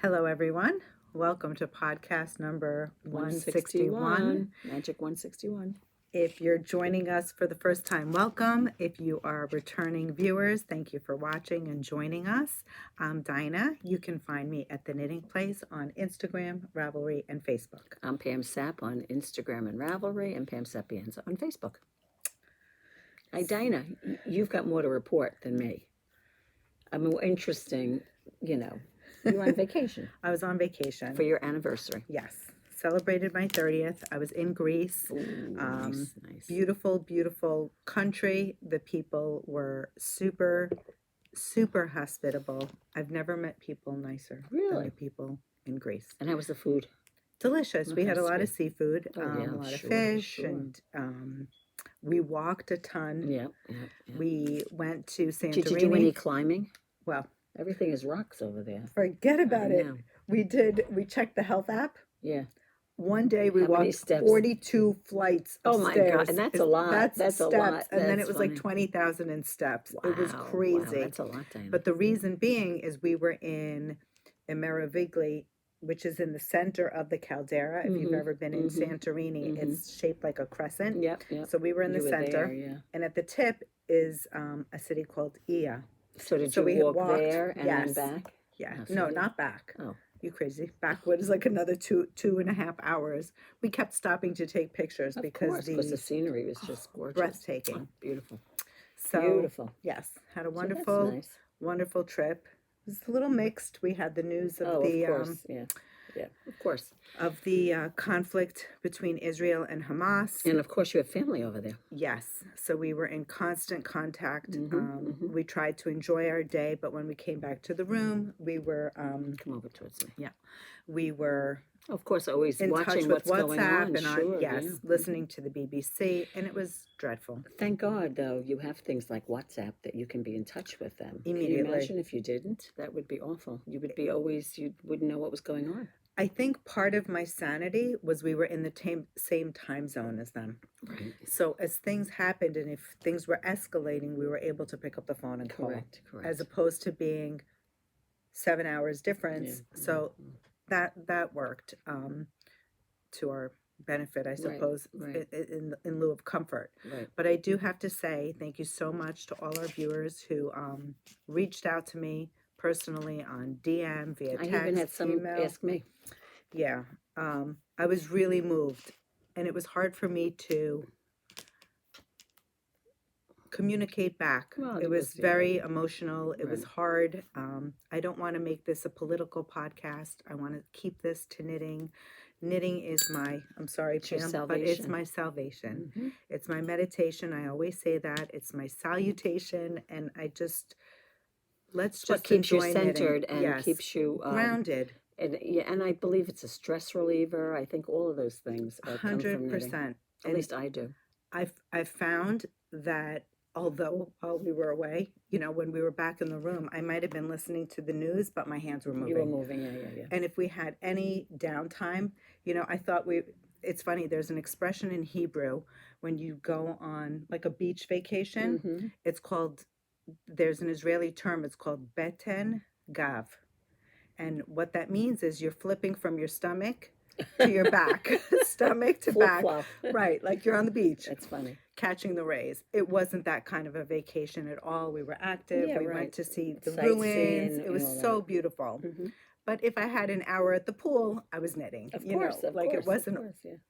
Hello, everyone. Welcome to podcast number 161. Magic 161. If you're joining us for the first time, welcome. If you are returning viewers, thank you for watching and joining us. I'm Dinah. You can find me at The Knitting Place on Instagram, Ravelry, and Facebook. I'm Pam Sapp on Instagram and Ravelry, and Pam Sapienza on Facebook. Hi, Dinah. You've got more to report than me. I mean, interesting, you know. You were on vacation. I was on vacation. For your anniversary. Yes. Celebrated my 30th. I was in Greece. Ooh, nice. Beautiful, beautiful country. The people were super, super hospitable. I've never met people nicer than the people in Greece. And how was the food? Delicious. We had a lot of seafood, a lot of fish, sure. and we walked a ton. Yeah. We went to Santorini. Did you do any climbing? Well, everything is rocks over there. forget about it. We checked the health app. Yeah. One day we walked 42 flights of stairs. Oh my God, and that's a lot. That's a lot. And then it was like 20,000 in steps. Wow, it was crazy. Wow, that's a lot, Diana. But the reason being is we were in Meravigli, which is in the center of the caldera. If you've ever been in Santorini, it's shaped like a crescent. Yep. So we were in the center. There, and at the tip is a city called Ia. So did you walk there and then back? Yeah. No, not back. Oh. You crazy. Backward is like another two and a half hours. We kept stopping to take pictures because the scenery was just gorgeous. Breathtaking. Oh, beautiful. So, beautiful. Yes. Had a wonderful, wonderful trip. It was a little mixed. We had the news of of course. Yeah, of course. Of the conflict between Israel and Hamas. And of course you have family over there. Yes. So we were in constant contact. We tried to enjoy our day, but when we came back to the room, we were... Come over towards me. Yeah. We were... Of course, always in watching touch with what's going on. And listening to the BBC, and it was dreadful. Thank God, though, you have things like WhatsApp that you can be in touch with them. Immediately. Can you imagine if you didn't? That would be awful. You would be you wouldn't know what was going on. I think part of my sanity was we were in the same time zone as them. Right. So as things happened and if things were escalating, we were able to pick up the phone and call. Correct. As opposed to being 7 hours difference. Yeah. So that worked to our benefit, I suppose, in lieu of comfort. Right. But I do have to say thank you so much to all our viewers who reached out to me personally on DM, via text, I even had some email. Ask me. Yeah. I was really moved. And it was hard for me to communicate back. Well, it was very emotional. It was hard. I don't want to make this a political podcast. I want to keep this to knitting. Knitting is I'm sorry, Pam, but it's my salvation. It's my meditation. I always say that. It's my salutation. And let's just keeps you enjoy centered knitting. and keeps you grounded. And I believe it's a stress reliever. I think all of those things 100%. At least I do. I've found that although while we were away, when we were back in the room, I might have been listening to the news, but my hands were moving. You were moving, yeah. And if we had any downtime, I thought it's funny, there's an expression in Hebrew when you go on like a beach vacation, there's an Israeli term, it's called beten gav. And what that means is you're flipping from your stomach to your back, stomach to back. Right, like you're on the beach. That's funny. Catching the rays. It wasn't that kind of a vacation at all. We were active. We went to see the ruins. It was so beautiful. But if I had an hour at the pool, I was knitting. Of course, it wasn't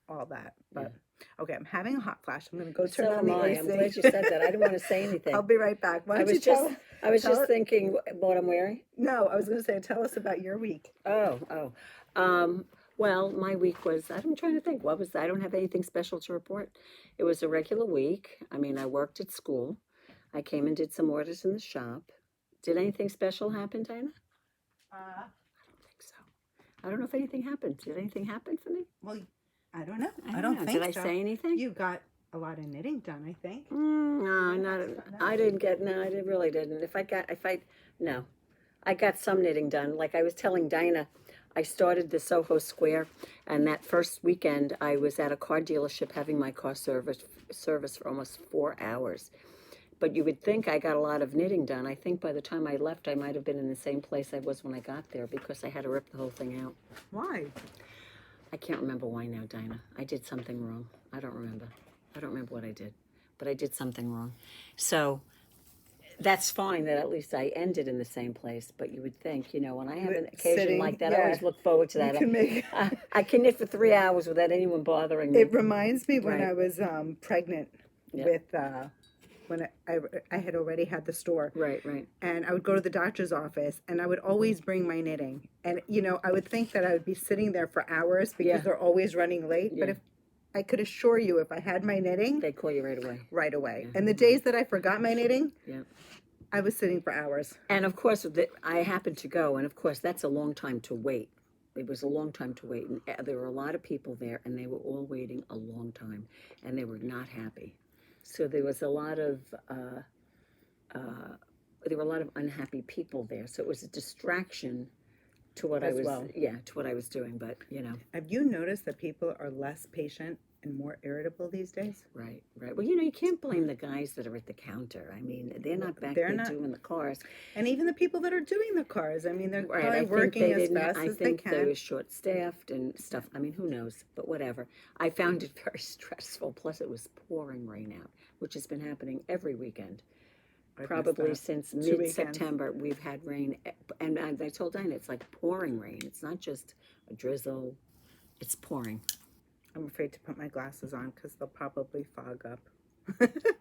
all that. But okay, I'm having a hot flash. I'm going to go turn on the AC. I'm glad you said that. I didn't want to say anything. I'll be right back. I was just thinking what I'm wearing. No, I was going to say, tell us about your week. Well, my week was, I'm trying to think, I don't have anything special to report. It was a regular week. I mean, I worked at school. I came and did some orders in the shop. Did anything special happen, Dinah? I don't think so. I don't know if anything happened. Did anything happen for me? Well, I don't know. I don't think so. Did I say anything? You got a lot of knitting done, I think. I really didn't. I got some knitting done. Like I was telling Dinah, I started the Soho Square, and that first weekend I was at a car dealership having my car serviced for almost 4 hours. But you would think I got a lot of knitting done. I think by the time I left, I might have been in the same place I was when I got there because I had to rip the whole thing out. Why? I can't remember why now, Dinah. I did something wrong. I don't remember. I don't remember what I did, but I did something wrong. So that's fine that at least I ended in the same place. But you would think, when I have an occasion like that, I always look forward to that. I can knit for 3 hours without anyone bothering me. It reminds me when I was pregnant with when I had already had the store. Right. And I would go to the doctor's office and I would always bring my knitting. And, I would think that I would be sitting there for hours because they're always running late. But if I could assure you, if I had my knitting, they'd call you right away. Right away. And the days that I forgot my knitting, I was sitting for hours. And of course, I happened to go. And of course, that's a long time to wait. It was a long time to wait. And there were a lot of people there and they were all waiting a long time. And they were not happy. So there was a lot of unhappy people there. So it was a distraction to what I was to what I was doing. But have you noticed that people are less patient and more irritable these days? Right. Well, you can't blame the guys that are at the counter. I mean, they're not back there doing the cars. And even the people that are doing the cars. I mean, they're probably working as fast as they can. I think they were short-staffed and stuff. I mean, who knows? But whatever. I found it very stressful. Plus, it was pouring rain out, which has been happening every weekend. Probably since mid-September, we've had rain. And I told Dinah, it's like pouring rain. It's not just a drizzle. It's pouring. I'm afraid to put my glasses on because they'll probably fog up.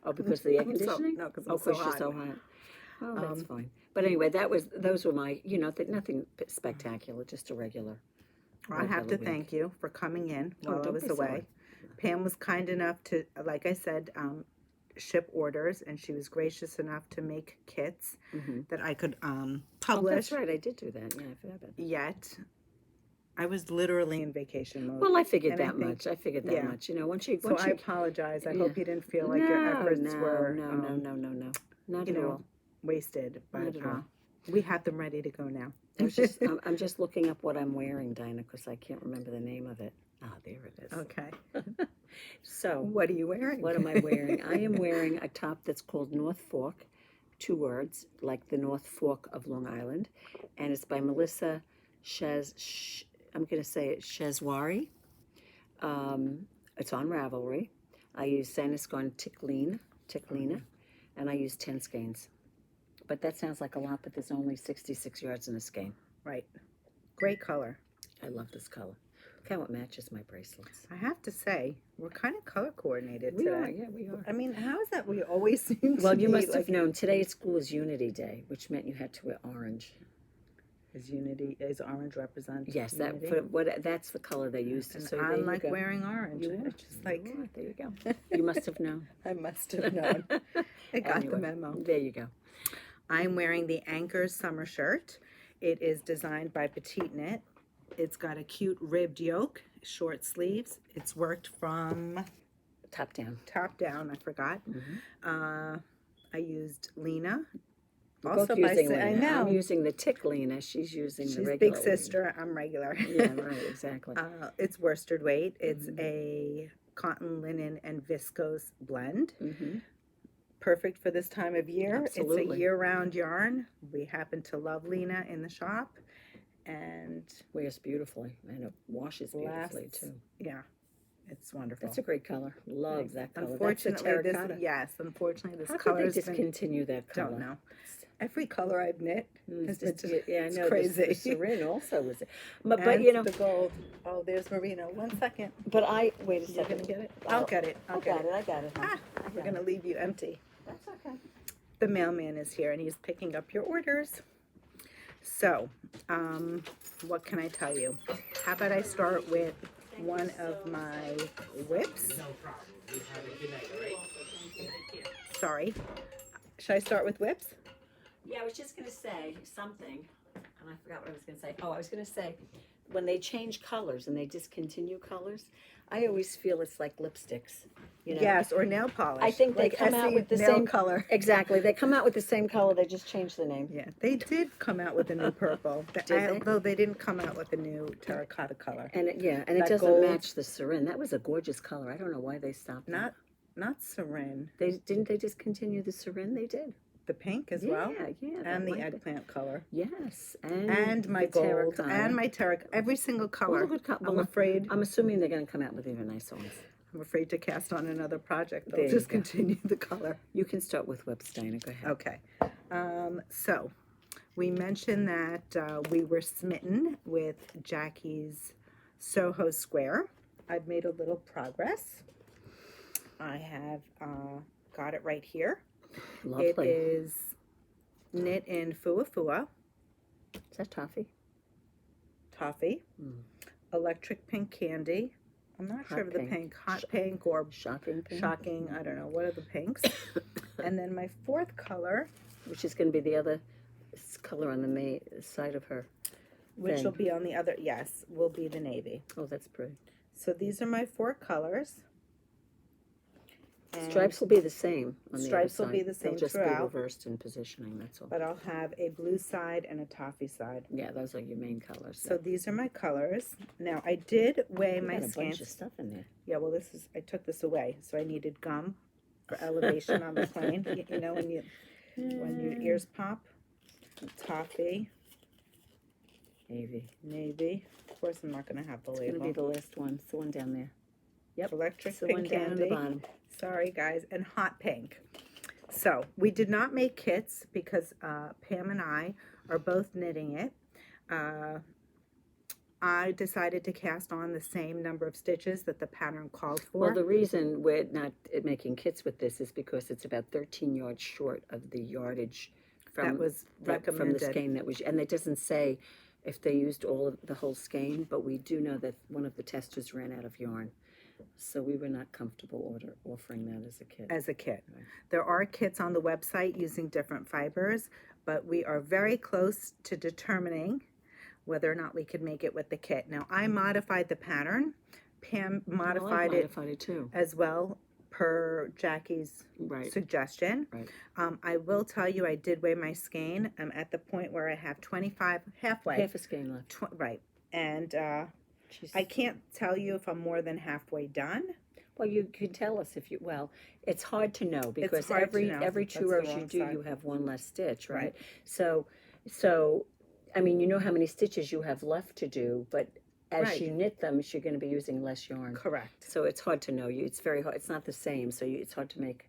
Oh, because of the air conditioning? No, because you're so hot. Oh, that's fine. But anyway, those were my, nothing spectacular, just a regular. I have to thank you for coming in while I was away. Pam was kind enough to, like I said, ship orders, and she was gracious enough to make kits that I could publish. Oh, that's right. I did do that. Yeah, I forgot about that. Yet. I was literally in vacation mode. Well, I figured that much. Once I apologize. I hope you didn't feel like your efforts were no, not at all wasted. But not at all. We have them ready to go now. I'm just looking up what I'm wearing, Dinah, because I can't remember the name of it. Ah, there it is. Okay. So what are you wearing? What am I wearing? I am wearing a top that's called North Fork, 2 words, like the North Fork of Long Island, and it's by Melissa I'm going to say it Schaschwary. It's on Ravelry. I use Sanascorn Ticklina, and I use 10 skeins. But that sounds like a lot, but there's only 66 yards in a skein. Right. Great color. I love this color. Look how it matches my bracelets. I have to say, we're kind of color coordinated we today. We are. I mean, how is that we always seem to Well, you must have known today at school is Unity Day, which meant you had to wear orange. Is orange represent? Yes, that's the color they used. And so I like wearing orange. It's just like there you go. You must have known. I must have known. I got the memo. There you go. I'm wearing the Anker summer shirt. It is designed by Petite Knit. It's got a cute ribbed yoke, short sleeves. It's worked from top down. I forgot. I used Lena. We're both using Lena. I know. I'm using the Tick Lena. She's using the regular. She's big sister. I'm regular. Yeah, right, exactly. It's worsted weight. It's a cotton, linen, and viscose blend. Perfect for this time of year. Absolutely. It's a year-round yarn. We happen to love Lena in the shop. And wears beautifully. And it washes beautifully, too. Yeah. It's wonderful. That's a great color. Love that color. Unfortunately, unfortunately, this color is discontinue that color. Don't know. Every color I've knit has been I know. Crazy. The Serin also was it. But the gold. Oh, there's Merino. 1 second. But wait a second. You're gonna get it? I'll get it. I got it. We're gonna leave you empty. That's okay. The mailman is here and he's picking up your orders. So, what can I tell you? How about I start with one of my whips? No problem. You have a good night, all right? Sorry. Should I start with whips? Yeah, I was just going to say something, and I forgot what I was going to say. Oh, I was going to say, when they change colors and they discontinue colors, I always feel it's like lipsticks. Yes, or nail polish. I think they come out with the same color. Exactly. They come out with the same color. They just change the name. Yeah, they did come out with a new purple. Although they didn't come out with a new terracotta color. And it doesn't match the Serin. That was a gorgeous color. I don't know why they stopped. Not not sarin. Didn't they discontinue the sarin? They did. The pink as Yeah, well. yeah. that And the might be- eggplant color. Yes, And my the gold. terracotta. And my terracotta. Every single color. All the good I'm afraid. I'm assuming they're going to come out with even nicer ones. I'm afraid to cast on another project. There They'll you go. discontinue the color. You can start with Websteiner. Go ahead. Okay. So we mentioned that we were smitten with Jackie's Soho Square. I've made a little progress. I have got it right here. Lovely. It is knit in Fua Fua, Is that toffee? toffee, electric pink candy. I'm not sure Hot of the pink. pink, hot pink or Shocking pink. shocking. I don't know. What are the pinks? And then my fourth color, Which is going to be the other color on the side of her. which thing. will be on the other, yes, will be the navy. Oh, that's pretty. So these are my 4 colors. And- Stripes will be the same on the Stripes other will be side. the same They'll just throughout. be reversed in positioning, that's all. But I'll have a blue side and a toffee side. Yeah, those are your main colors. So these are my colors. Now I did weigh you my got a bunch skeins. of stuff in there. Yeah, well, I took this away, so I needed gum for elevation on the plane. You know, when your ears pop. Toffee, Navy. navy. Of course, I'm not going to have the It's going to be label. the last one. It's the one down there. Yep. Electric It's the pink one down at the candy. bottom. Sorry, guys, and hot pink. So we did not make kits because Pam and I are both knitting it. I decided to cast on the same number of stitches that the pattern called for. Well, the reason we're not making kits with this is because it's about 13 yards short of the yardage from that was from recommended. the skein that was, and it doesn't say if they used all of the whole skein, but we do know that one of the testers ran out of yarn, so we were not comfortable offering that as a kit. As a kit. Right. There are kits on the website using different fibers, but we are very close to determining whether or not we could make it with the kit. Now, I modified the pattern. Pam modified it too. as well per Jackie's Right. suggestion. Right. I will tell you, I did weigh my skein. I'm at the point where I have 25, halfway. Half a skein left. Right. And She's- I can't tell you if I'm more than halfway done. Well, you could tell us if you. Well, it's hard to know because hard to every know. every That's 2 the rows you wrong do, side. you have one less stitch, right? Right. So, I mean, you know how many stitches you have left to do, but as Right. you knit them, you're going to be using less yarn. Correct. So it's hard to know. It's very hard. It's not the same. So it's hard to make.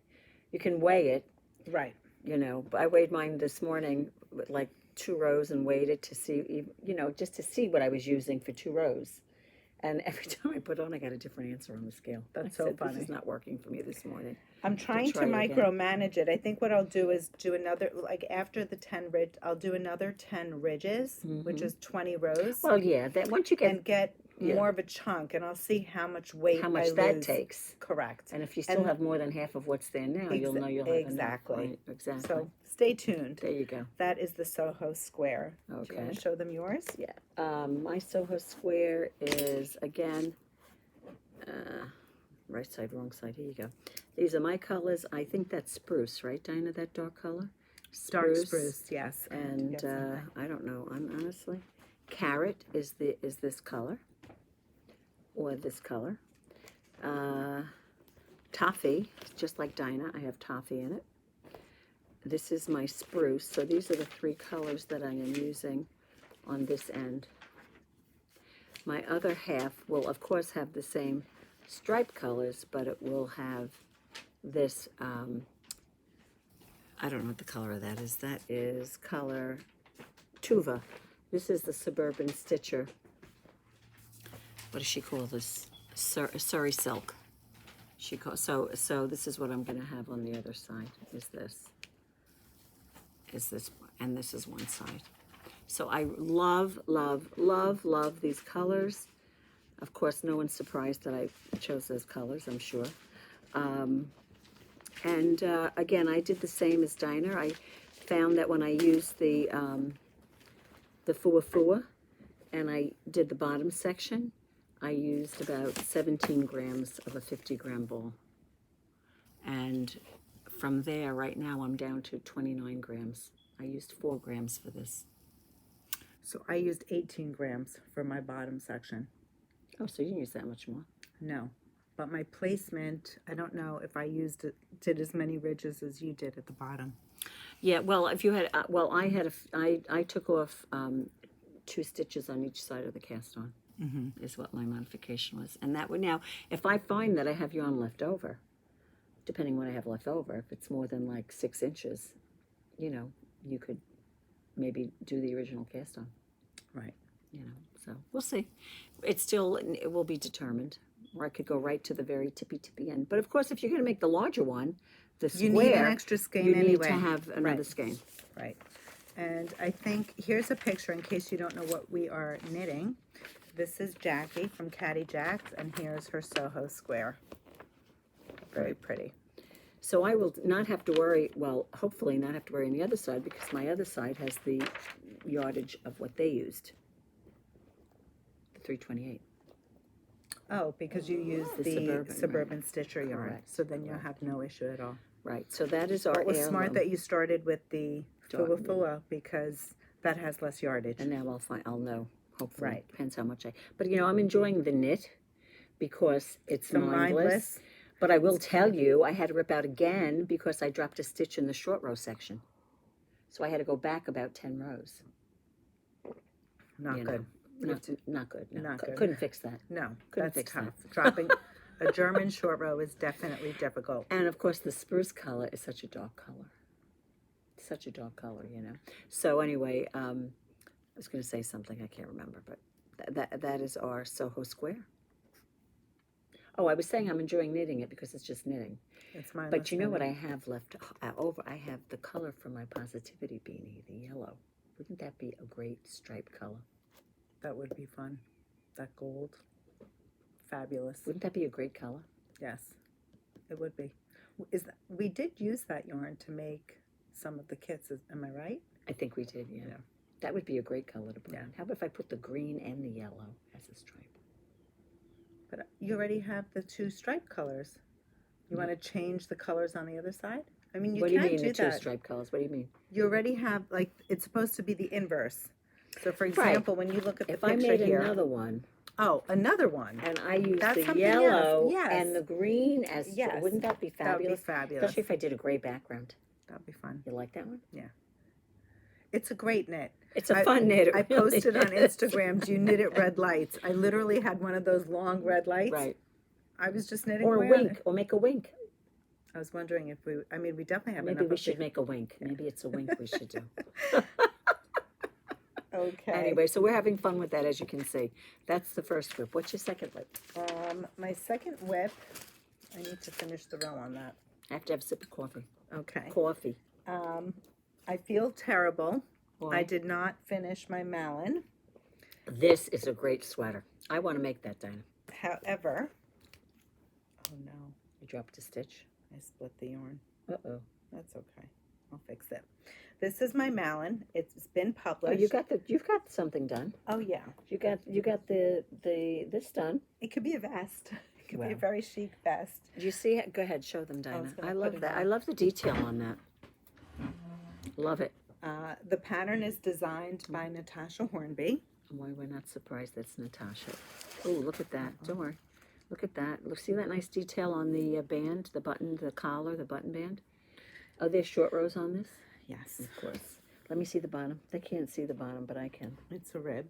You can weigh it, Right. you know. But I weighed mine this morning with like 2 rows and weighed it to see, you know, just to see what I was using for 2 rows. And every time I put on, I got a different answer on the scale. That's I so said, funny. This is not working for me this morning. I'm trying to try it again. micromanage it. I think what I'll do is do another, like after the 10 ridge, I'll do another 10 ridges, which is 20 rows, Well, yeah. That once you get and get yeah. more of a chunk, and I'll see how much weight how much I that lose. takes, Correct. and if you still And- have more than half of what's there now, you'll know you'll have exactly. enough. Right, exactly. So stay tuned. There you go. That is the Soho Square. Do you want Okay. to show them yours? Yeah. My Soho Square is again. Right side, wrong side. Here you go. These are my colors. I think that's spruce, right, Dinah? That dark color. Dark spruce, yes. And Get something. I don't know. I'm honestly, carrot is this color, or this color. Toffee, just like Dinah. I have toffee in it. This is my spruce. So these are the 3 colors that I am using on this end. My other half will, of course, have the same stripe colors, but it will have this, I don't know what the color of that is. That is color Tuva. This is the Suburban Stitcher. What does she call this? Surrey silk. She calls, so this is what I'm going to have on the other side, is this, and this is one side. So I love, love, love, love these colors. Of course, no one's surprised that I chose those colors, I'm sure. Again, I did the same as Dinah. I found that when I used the Fua Fua and I did the bottom section, I used about 17 grams of a 50-gram ball. And from there, right now, I'm down to 29 grams. I used 4 grams for this. So I used 18 grams for my bottom section. Oh, so you didn't use that much more. No, but my placement, I don't know if I did as many ridges as you did at the bottom. Yeah, well, if you had, I took off 2 stitches on each side of the cast on, is what my modification was. And that would now, if I find that I have yarn left over, depending what I have left over, if it's more than like 6 inches, you know, you could maybe do the original cast on. Right. You know, so we'll see. It will be determined. Or I could go right to the very tippy end. But of course, if you're going to make the larger one, the square, You need an extra skein you anyway. need to have another Right. skein. Right. And I think, here's a picture in case you don't know what we are knitting. This is Jackie from Caddy Jacks, and here's her Soho square. Very pretty. So I will not have to worry, well, hopefully not have to worry on the other side, because my other side has the yardage of what they used. The 328. Oh, because you use The the Suburban, suburban stitcher yarn. Correct, So then you'll have no issue at all. Right, so that is our But it was smart heirloom. that you started with the Dark Fua Fua because that has less yardage. And now I'll know, hopefully. Right. Depends how much but you know, I'm enjoying the knit because it's So mindless. But I will tell you, I had to rip out again because I dropped a stitch in the short row section. So I had to go back about 10 rows. Not you know. good. Not good. No. Not good. Couldn't fix that. No, Couldn't that's fix tough. Dropping a German short row is definitely difficult. And of course, the spruce color is such a dark color. Such a dark color, you know. So anyway, I was going to say something I can't remember, but that is our Soho square. Oh, I was saying I'm enjoying knitting it because it's just knitting. It's mindless. But you know what I have left over? I have the color from my Positivity beanie, the yellow. Wouldn't that be a great striped color? That would be fun. That gold. Fabulous. Wouldn't that be a great color? Yes, it would be. We did use that yarn to make some of the kits, am I right? I think we did, yeah. Yeah. That would be a great color to put Yeah. on. How about if I put the green and the yellow as a stripe? But you already have the 2 stripe colors. You want to change the colors on the other side? I mean, you What do you can't mean do the 2 that. stripe colors? What do you mean? You already have, like, it's supposed to be the inverse. So, for Right. example, when you look at the If I picture made here. another one Oh, another one. and I used That's the something yellow else, yes. and the green as, Yes. wouldn't that be That would be fabulous? fabulous. Especially if I did a gray background. That would be fun. You like that one? It's a great knit. It's a fun knit. it I really posted on is. Instagram, do you knit at red lights? I literally had one of those long red lights. Right. I was just knitting Or a away on wink, it. or make a wink. I was wondering if we definitely have Maybe enough we of should the- make a wink. Maybe it's a wink we should do. Okay. Anyway, so we're having fun with that, as you can see. That's the first whip. What's your second whip? My second whip, I need to finish the row on that. I have to have a sip of coffee. Okay. Coffee. I feel terrible. Why? I did not finish my Malin. This is a great sweater. I want to make that, Dinah. However, oh no, You dropped a stitch. I split the yarn. Uh-oh. That's okay. I'll fix it. This is my Malin. It's been Oh, published. you've got something done. Oh yeah. You got this done. It could be a vest. It could be a Wow. very chic vest. Do you see it? Go ahead, show them, was Dinah. gonna I put love it that. on. I love the detail on that. Love it. The pattern is designed by Natasja Hornby. Why we're not surprised that's Natasja. Oh, look at that. Don't worry. Look at that. Look, see that nice detail on the band, the button, the collar, the button band? Are there short rows on this? Yes, Of course. Let me see the bottom. They can't see the bottom, but I can. it's a rib.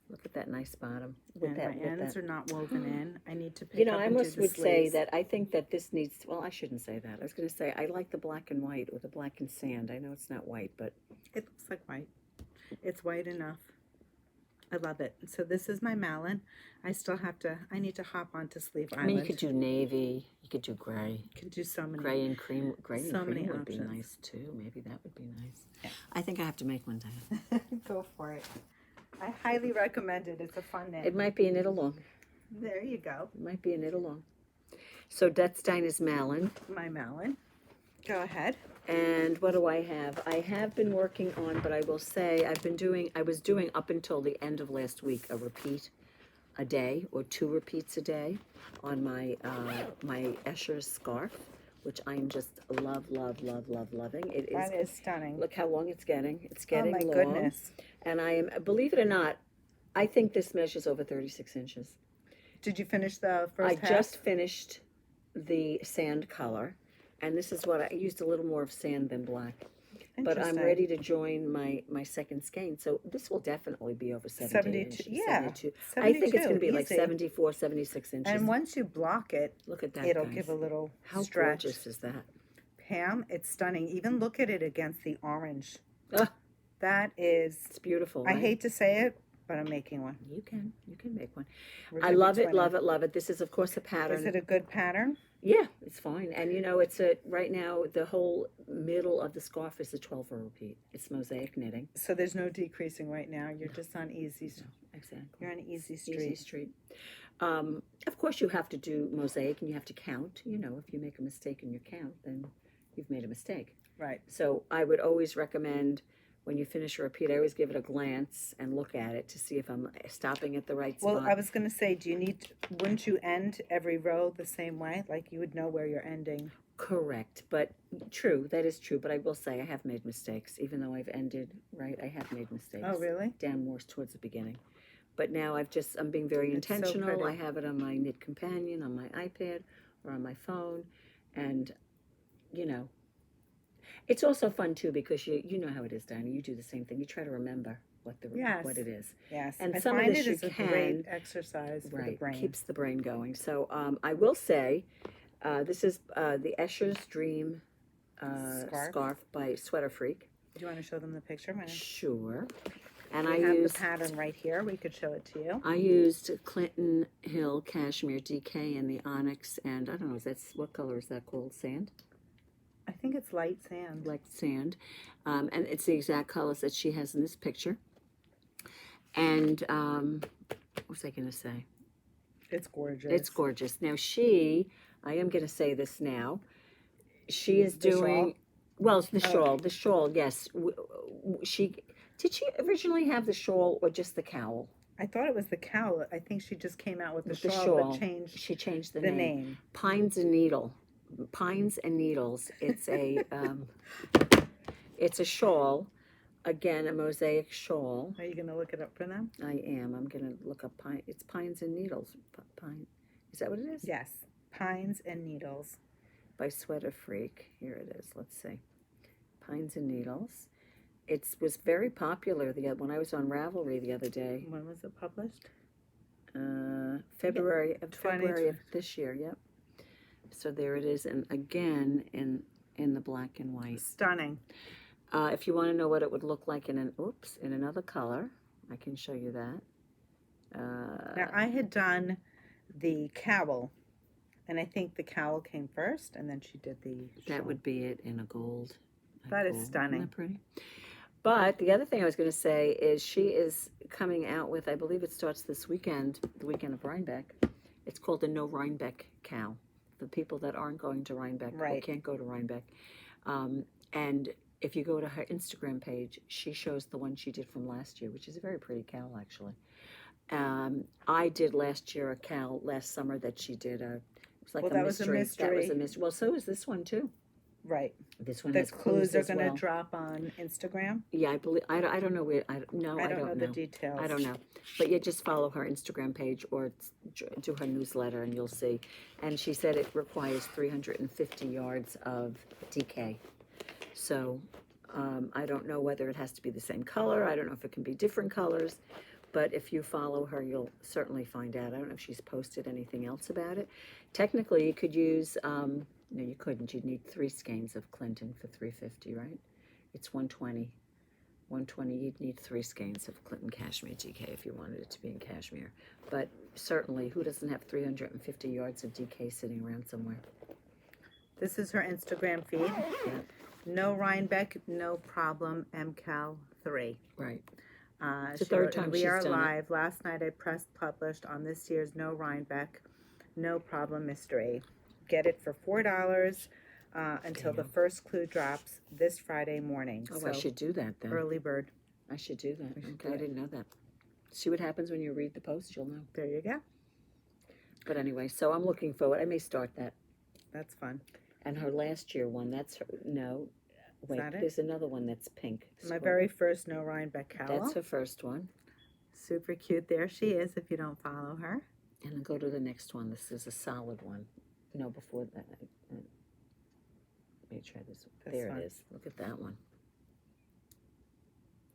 Look at that nice bottom. And my ends are not woven in. I need to pick You know, up I and do almost the would say sleeves. that I think that this needs, well, I shouldn't say that. I was going to say I like the black and white or the black and sand. I know it's not white, but It looks like white. It's white enough. I love it. So this is my Malin. I need to hop onto Sleeve I Island. mean, you could do navy, you could do gray. You can do so many. Gray and cream So many would be options. nice too. Maybe that would be nice. Yeah. I think I have to make one, Diana. Go for it. I highly recommend it. It's a fun knit. It might be a knit along. There you go. It might be a knit along. So that's Dinah's Malin. My Malin. Go ahead. And what do I have? I have been working on, but I will say I was doing up until the end of last week a repeat a day or 2 repeats a day on my my Escher scarf, which I'm just loving. It is. That is stunning. Look how long it's getting. It's Oh getting my long. goodness. And I am, believe it or not, I think this measures over 36 inches. Did you finish the I first half? just finished the sand color, and this is what I used, a little more of sand than black. But I'm Interesting. ready to join my second skein, so this will definitely be over 70 72, inches. yeah, 72. I think it's 72, going to be like easy. 74, 76 inches. And once you block it, Look at that, it'll guys. give a little How stretch. gorgeous is that? Pam, it's stunning. Even look at it against the orange. Ah, That is, it's beautiful, I right? hate to say it, but I'm making one. You can make one. We're I gonna be love it, 20. love it, love it. This is, of course, a pattern. Is it a good pattern? Yeah, it's fine. And you know, it's right now, the whole middle of the scarf is a 12 row repeat. It's mosaic knitting. So there's no decreasing right now. You're just on easy. Exactly. You're on easy street. Easy street. Of course, you have to do mosaic and you have to count. You know, if you make a mistake in your count, then you've made a mistake. Right. So I would always recommend, when you finish a repeat, I always give it a glance and look at it to see if I'm stopping at the right spot. Well, I was going to say, wouldn't you end every row the same way? Like you would know where you're ending. Correct, but true, that is true. But I will say I have made mistakes, even though I've ended right. I have made mistakes. Oh, really? Down more towards the beginning, but now I'm being very It's so intentional. pretty. I have it on my Knit Companion, on my iPad, or on my phone, and you know, it's also fun too because you know how it is, Dinah. You do the same thing. You try to remember what Yes. it is. Yes. And I some of find this it you is a can- great exercise for the Right, brain. keeps the brain going. So I will say, this is the Escher's Dream scarf by SweaterFreak. Do you want to show them the picture? Sure. And We I have used the pattern right here. We could show it to you. I used Clinton Hill Cashmere DK and the Onyx, and I don't know, what color is that called? Sand? I think it's light sand. Like sand. And it's the exact colors that she has in this picture. And what was I going to say? It's gorgeous. It's gorgeous. Now I am going to say this now. She is The doing, shawl? well, it's the Oh. shawl. The shawl, yes. Did she originally have the shawl or just the cowl? I thought it was the cowl. I think she just came out with the With the shawl, shawl. but changed She changed the the name. name. Pines and Needles. It's a it's a shawl, again a mosaic shawl. Are you going to look it up for them? I am. I'm gonna look up pine. It's Pines and Needles. Pine. Is that what it is? Yes. Pines and Needles. By SweaterFreak. Here it is. Let's see. Pines and Needles. It was very popular when I was on Ravelry the other day. When was it published? February of 20. this year. Yep. So there it is, and again in the black and white. Stunning. If you want to know what it would look like in another color, I can show you that. Now, I had done the cowl, and I think the cowl came first, and then she did the That shawl. would be it in a gold. That is gold. stunning. Isn't that pretty? But the other thing I was going to say is she is coming out with, I believe it starts this weekend, the weekend of Rhinebeck. It's called the No Rhinebeck cowl. For people that aren't going to Rhinebeck or Right. can't go to Rhinebeck. And if you go to her Instagram page, she shows the one she did from last year, which is a very pretty cowl, actually. I did last year a cowl last summer that she did. It was like Well, a that was a mystery. That was a mystery. mystery. Well, so is this one too. Right. This one The has clues are as going to well. drop on Instagram. Yeah, I believe. I don't know where. I don't know the details. I don't know. But you just follow her Instagram page or do her newsletter and you'll see. And she said it requires 350 yards of DK. So I don't know whether it has to be the same color. I don't know if it can be different colors. But if you follow her, you'll certainly find out. I don't know if she's posted anything else about it. Technically, you could use, no, you couldn't. You'd need 3 skeins of Clinton for 350, right? It's 120. 120, you'd need 3 skeins of Clinton Cashmere DK if you wanted it to be in cashmere. But certainly, who doesn't have 350 yards of DK sitting around somewhere? This is her Instagram feed. Yeah. No Rhinebeck, no problem, MCal 3. Right. It's the third time we she's are done it. live. Last night I pressed published on this year's No Rhinebeck, No Problem Mystery. Get it for $4 until the first clue drops this Friday morning. Oh, I should do that then. Early bird. I should do that. We should Okay, do I it. didn't know that. See what happens when you read the post, you'll know. There you go. But anyway, so I'm looking forward. I may start that. That's fun. And her last year one, that's her, no, wait, that it? there's another one that's pink. My Scroll. very first No Rhinebeck cowl. That's her first one. Super cute. There she is if you don't follow her. And then go to the next one. This is a solid one. No, before that. Let me try this one. There one. it is. Look at that one.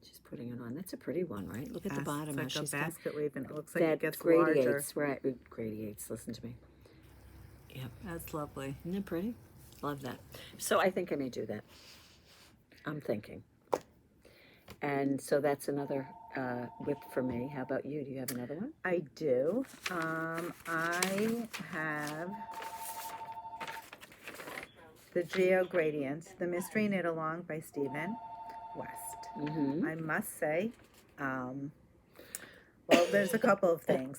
She's putting it on. That's a pretty one, right? Look at the Yes, bottom. it's how like a she's got- basket weave, and it looks like that it gets larger. gradiates, right? It gradiates. Listen to me. Yep. That's lovely. Isn't it pretty? Love that. So I think I may do that. I'm thinking. And so that's another whip for me. How about you? Do you have another one? I do. I have the Geogradient, the Mystery Knit Along by Stephen West. Mm-hmm. I must say, well, there's a couple of things.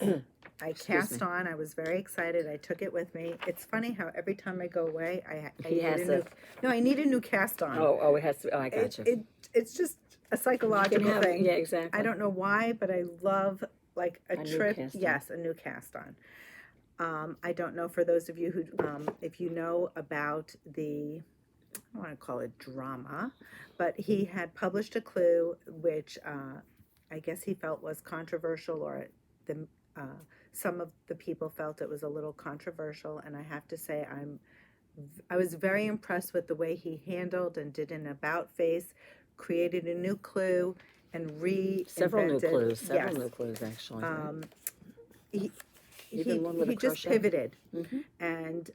I cast on. I was very excited. I took it with me. It's funny how every time I go away, I He need has a new. No, I need a new cast on. Oh, it has to. Oh, I got you. It's just a psychological thing. Yeah, exactly. I don't know why, but I love like a new trip. cast on. Yes, a new cast on. I don't know for those of you who, if you know about the, I don't want to call it drama, but he had published a clue which I guess he felt was controversial, or the some of the people felt it was a little controversial, and I have to say I was very impressed with the way he handled and did an about face, created a new clue, and reinvented Several new clues. Yes. Several new clues, actually. Right? Even one with a he just crochet? pivoted, Mhm. and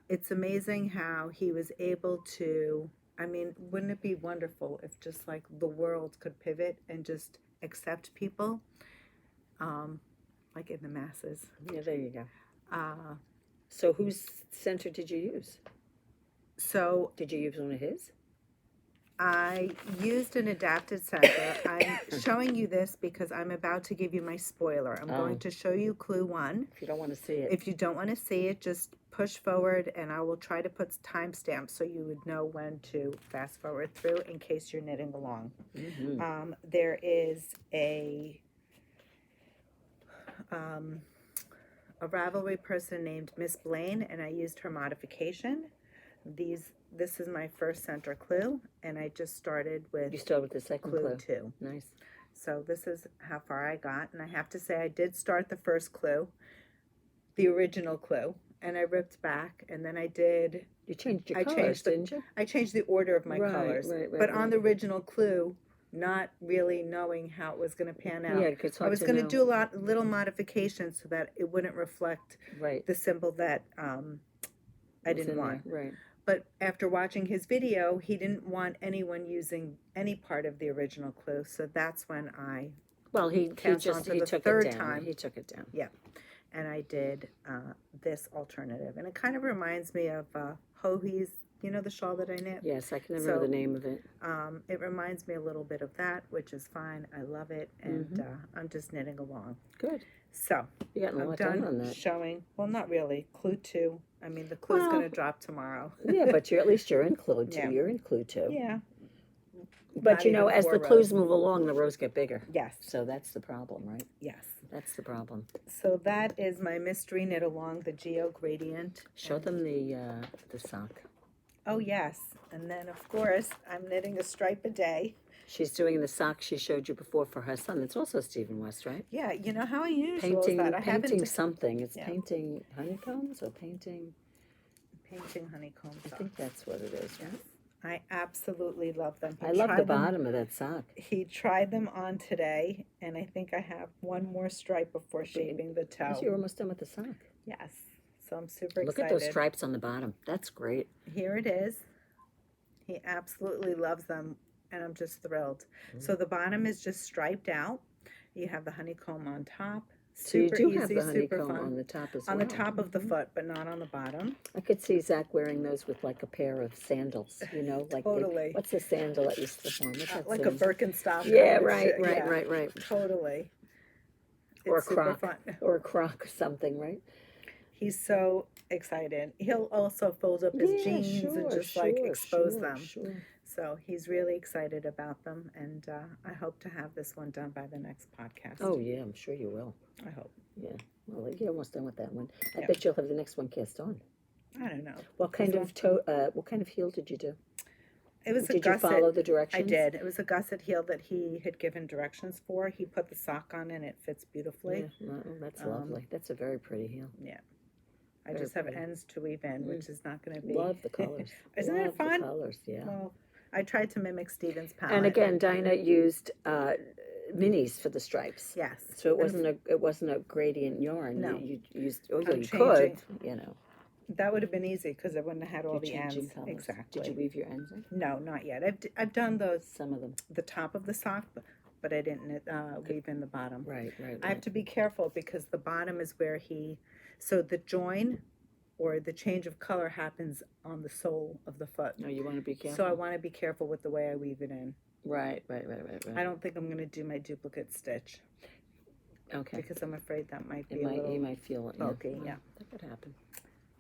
it's amazing how he was able to. I mean, wouldn't it be wonderful if just like the world could pivot and just accept people, like in the masses? Yeah, there you go. Uh, So whose center did you use? so Did you use one of his? I used an adapted center. I'm showing you this because I'm about to give you my spoiler. I'm Oh. going to show you clue 1. If you don't want to see it. If you don't want to see it, just push forward, and I will try to put timestamps so you would know when to fast forward through in case you're knitting along. Mhm. There is a Ravelry person named Miss Blaine, and I used her modification. This is my first center clue, and I just started with You start with the second clue clue. 2. Nice. So this is how far I got, and I have to say I did start the first clue, the original clue, and I ripped back, and then I did. You changed your I colors, changed the- didn't you? I changed the order of my Right, colors, right, but on right. the original clue, not really knowing how it was going to pan out. Yeah, it's hard I was to going to know. do little modifications so that it wouldn't reflect Right. the symbol that I What's didn't in want. there, right. But after watching his video, he didn't want anyone using any part of the original clue, so that's when I Well, he cast on just for he the took third it down. time. He took it down. and I did this alternative, and it kind of reminds me of Hohi's. You know the shawl that I knit? Yes, I can never remember So- the name of it. It reminds me a little bit of that, which is fine. I love it, and I'm just knitting along. Good. So You got a I'm lot done on done that. showing. Well, not really. Clue 2. I mean, the clue's Well, going to drop tomorrow. Yeah, but at least you're in clue 2. Yeah. You're in clue 2. Yeah. But Not you know, even as 4 the rows. clues move along, the rows get bigger. Yes. So that's the problem, right? Yes. That's the problem. So that is my mystery knit along the Geogradient. Show And- them the sock. Oh yes, and then of course I'm knitting a stripe a day. She's doing the sock she showed you before for her son. It's also Stephen West, right? Yeah, you know how unusual Painting, is that? I painting haven't something. It's Yeah. painting honeycombs or painting. painting honeycomb I socks. think that's what it is. Right? I absolutely love them. He I love the tried them- bottom of that sock. He tried them on today, and I think I have one more stripe before shaping the toe. You're almost done with the sock. Yes, so I'm super Look excited. at those stripes on the bottom. That's great. Here it is. He absolutely loves them, and I'm just thrilled. Mm. So the bottom is just striped out. You have the honeycomb on top. So you Super do easy, have the super honeycomb fun. on the top as On well. the top of the Mhm. foot, but not on the bottom. I could see Zach wearing those with like a pair of sandals, you know, like Totally. what's the sandal that you slip on? What's that Like a sandal? Birkenstock. Yeah, kind of right, shit. right, Yeah, right. Totally. Or It's a super croc. fun. Or a croc or something, right? He's so excited. He'll also fold up his Yeah, jeans and just like expose them. Sure. So he's really excited about them, and I hope to have this one done by the next podcast. Oh yeah, I'm sure you will. I hope. Yeah. Well, you're almost done with that one. I Yeah. bet you'll have the next one cast on. I don't know. What kind of what kind of heel did you do? It was a Did you gusset. follow the directions? I did. It was a gusset heel that he had given directions for. He put the sock on and it fits beautifully. Yeah, well, that's lovely. That's a very pretty heel. Yeah. I Very just have pretty. ends to weave in, which is not going to be. Love the colors. Isn't Love it fun? The colors, yeah. Well, I tried to mimic Steven's palette. And again, Dinah used minis for the stripes. Yes. So it wasn't a gradient yarn. No. You used. Oh, I'm yeah, you could. changing. You know. That would have been easy because I wouldn't have had all You're the changing ends. colors. Exactly. Did you weave your ends in? No, not yet. I've done those, Some of them. the top of the sock, but I didn't weave in the bottom. Right. I have to be careful because the bottom is where so the join or the change of color happens on the sole of the foot. No, you want to be careful. So I want to be careful with the way I weave it in. Right. I don't think I'm going to do my duplicate stitch Okay. because I'm afraid that might be You might feel it. bulky, yeah. That could happen.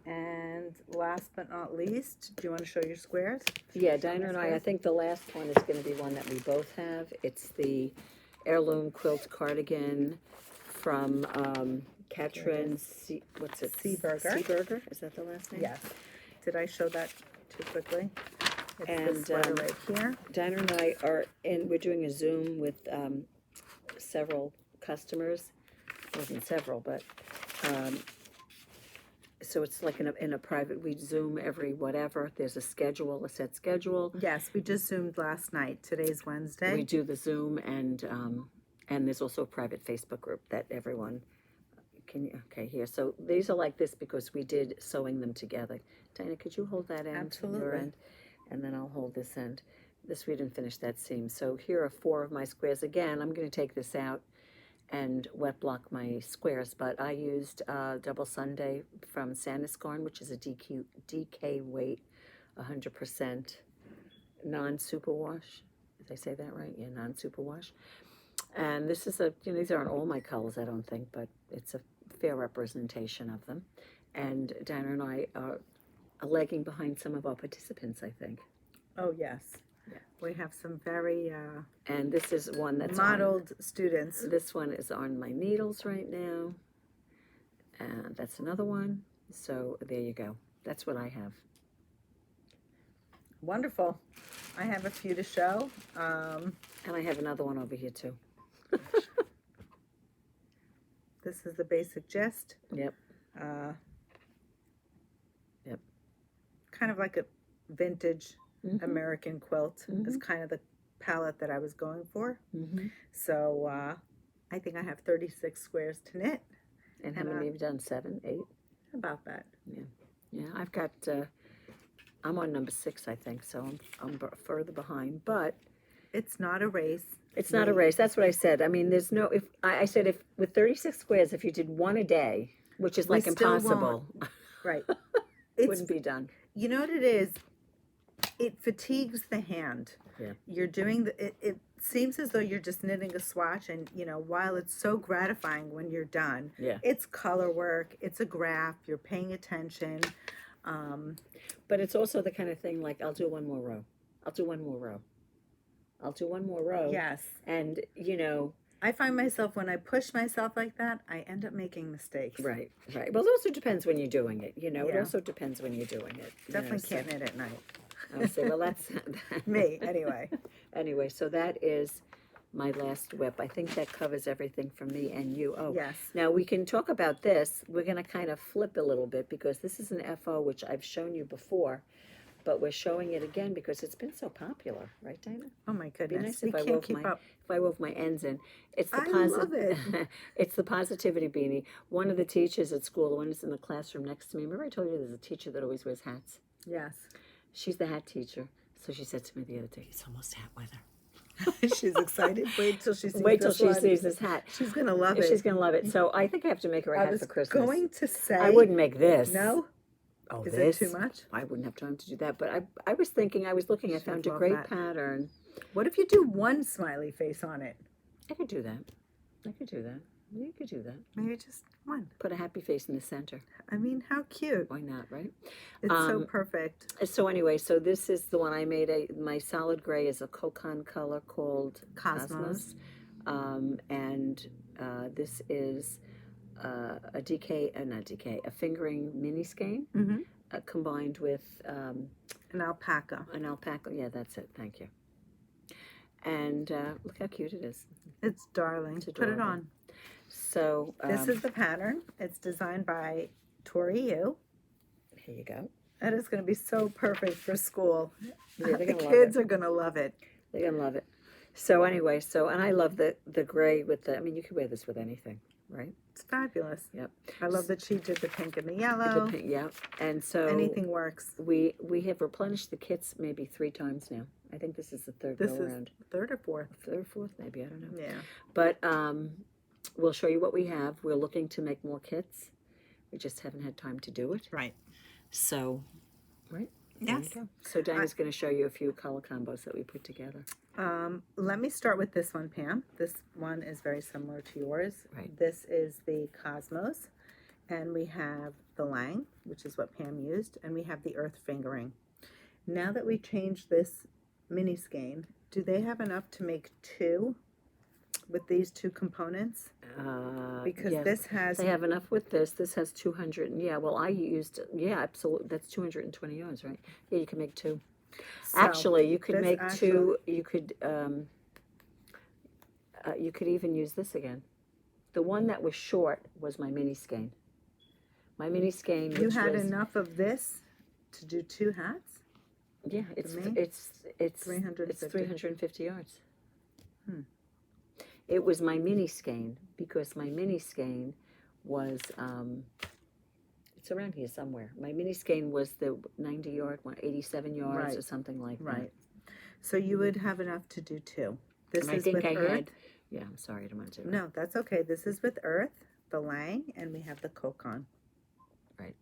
And last but not least, do you want to show your squares? Yeah, Dinah and I think the last one is going to be one that we both have. It's the Heirloom Quilt Cardigan from Katryn, what's it? Seeburger. Seeburger, is that the last name? Yes. Did I show that too quickly? It's And, the sweater right here. Dinah and I we're doing a Zoom with several customers. Wasn't several, but so it's like in a private, we Zoom every whatever. There's a set schedule. Yes, we just Zoomed last night. Today's Wednesday. We do the Zoom and there's also a private Facebook group that everyone here. So these are like this because we did sewing them together. Dinah, could you hold that end? Absolutely. Your end, and then I'll hold this end. We didn't finish that seam. So here are 4 of my squares. Again, I'm going to take this out and wet block my squares, but I used Double Sunday from Sandiscorn, which is a DK weight, 100% non-superwash. Did I say that right? Yeah, non-superwash. And this is these aren't all my colors, I don't think, but it's a fair representation of them. And Dinah and I are lagging behind some of our participants, I think. Oh, yes. Yeah. We have some very and this is one that's modeled students. This one is on my needles right now. And that's another one. So there you go. That's what I have. Wonderful. I have a few to show. And I have another one over here too. This is the basic gist. Yep. Yep. Kind of like a vintage American quilt is kind of the palette that I was going for. So I think I have 36 squares to knit. And how many have you done? 7, 8? About that. Yeah, I've got, I'm on number 6, I think, so I'm further behind, but it's not a race. It's not a race. That's what I said. I mean, there's no, I said if with 36 squares, if you did one a day, which is like impossible, right? It wouldn't be done. You know what it is? It fatigues the hand. Yeah. You're doing it seems as though you're just knitting a swatch, and while it's so gratifying when you're done, it's color work, it's a graph, you're paying attention. But it's also the kind of thing like, I'll do one more row. I'll do one more row. I'll do one more row. Yes. And, I find myself, when I push myself like that, I end up making mistakes. Right. Well, it also depends when you're doing it, It also depends when you're doing it. Definitely can't knit at night. I would say, well, that's... Me, anyway. Anyway, so that is my last whip. I think that covers everything for me and you. Oh, yes. Now we can talk about this. We're going to kind of flip a little bit because this is an FO, which I've shown you before, but we're showing it again because it's been so popular, right, Dinah? Oh my goodness, It'd be nice if I wove my ends in. It's the love it. It's the positivity beanie. One of the teachers at school, the one that's in the classroom next to me. Remember I told you there's a teacher that always wears hats? Yes. She's the hat teacher. So she said to me the other day, it's almost hat weather. She's excited. Wait till she sees this hat. She's gonna love it. She's gonna love it. So I think I have to make her a hat for Christmas. I was going to say I wouldn't make this. No. Oh, is this? it too much? I wouldn't have time to do that. But I was thinking. I was looking. I found a great pattern. What if you do one smiley face on it? I could do that. You could do that. Maybe just one. Put a happy face in the center. I mean, how cute. Why not, right? It's so perfect. So anyway, so this is the one I made. My solid gray is a Kokon color called Cosmos. And this is a DK, not DK, a fingering mini skein combined with An alpaca. An alpaca, yeah, that's it, thank you. And look how cute it is. It's darling. It's Put it adorable. on. So This is the pattern. It's designed by Tori Yu. here you go. That is going to be so perfect for school. Yeah, they're The gonna love kids it. are going to love it. They're gonna love it. So anyway, and I love the gray with the. I mean, you could wear this with anything, right? It's fabulous. Yep. I love that she did the pink and the With yellow. the pink, yeah. And so Anything works. we have replenished the kits maybe 3 times now. I think this is the third This go is around. third or fourth. Third or fourth, maybe, I don't know. Yeah. But we'll show you what we have. We're looking to make more kits. We just haven't had time to do it. Right. So, right? There you Yes. go. So Dinah's going to show you a few color combos that we put together. Let me start with this one, Pam. This one is very similar to yours. Right. This is the Cosmos, and we have the Lang, which is what Pam used, and we have the Earth Fingering. Now that we changed this mini skein, do they have enough to make 2 with these 2 components? Because yes. this has They have enough with this. This has 200. Yeah, well, I used, yeah, absolutely. That's 220 yards, right? Yeah, you can make 2. so Actually, you could this make actually- 2. You could even use this again. The one that was short was my mini skein. My mini skein, You which had was, enough of this to do 2 hats? yeah, it's me? it's 350. 350 yards. Hmm. It was my mini skein because my mini skein was it's around here somewhere. My mini skein was the 90 yard one, 87 yards Right. or something like that. Right. So you would have enough to do 2. This And I is think with I Earth. had. Yeah, I'm sorry, I don't want to. No, that's okay. This is with Earth, the Lang, and we have the Kokon. Right.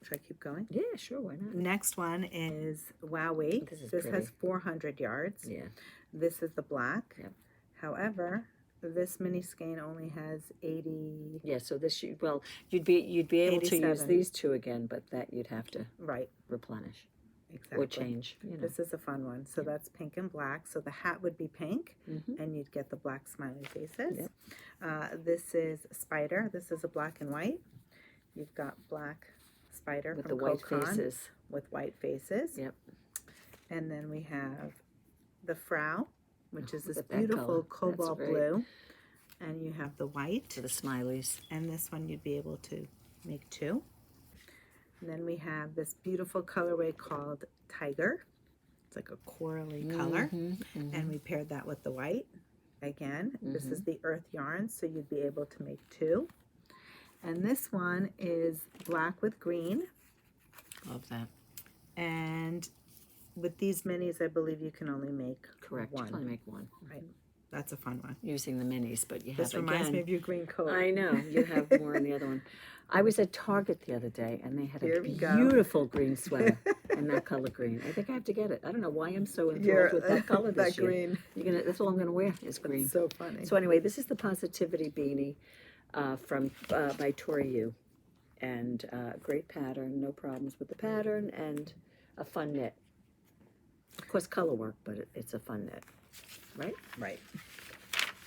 Should I keep going? Yeah, sure, why not? Next one is Wowie. This is This has pretty. 400 yards. Yeah. This is the black. Yep. However, this mini skein only has 80. Yeah, so this you'd be able to use 87. these 2 again, but that you'd have to Right, replenish exactly. or change. You know. This is a fun one. So that's pink and black. So the hat would be pink, Mhm. and you'd get the black smiley faces. Yep. This is Spider. This is a black and white. You've got black Spider With from the white Kokon faces. with white faces. Yep. And then we have the Frau, which is this Look at that beautiful color. That's cobalt great. blue. And you have the white. To the smileys. And this one you'd be able to make 2. And then we have this beautiful colorway called Tiger. It's like a corally color. And we paired that with the white. Again, this is the earth yarn, so you'd be able to make 2. And this one is black with green. Love that. And with these minis, I believe you can only make Correct. You one. can only make one Right. That's a fun one. using the minis, but you This have reminds again. me of your green coat. I know you have more in the other one. I was at Target the other day, and they had a Here we go. beautiful green sweater in that color green. I think I have to get it. I don't know why I'm so enthralled with that color this that year. green. That's all I'm gonna wear is green. So funny. So anyway, this is the Positivity Beanie by Tori Yu, and great pattern, no problems with the pattern, and a fun knit. Of course, color work, but it's a fun knit, right? Right.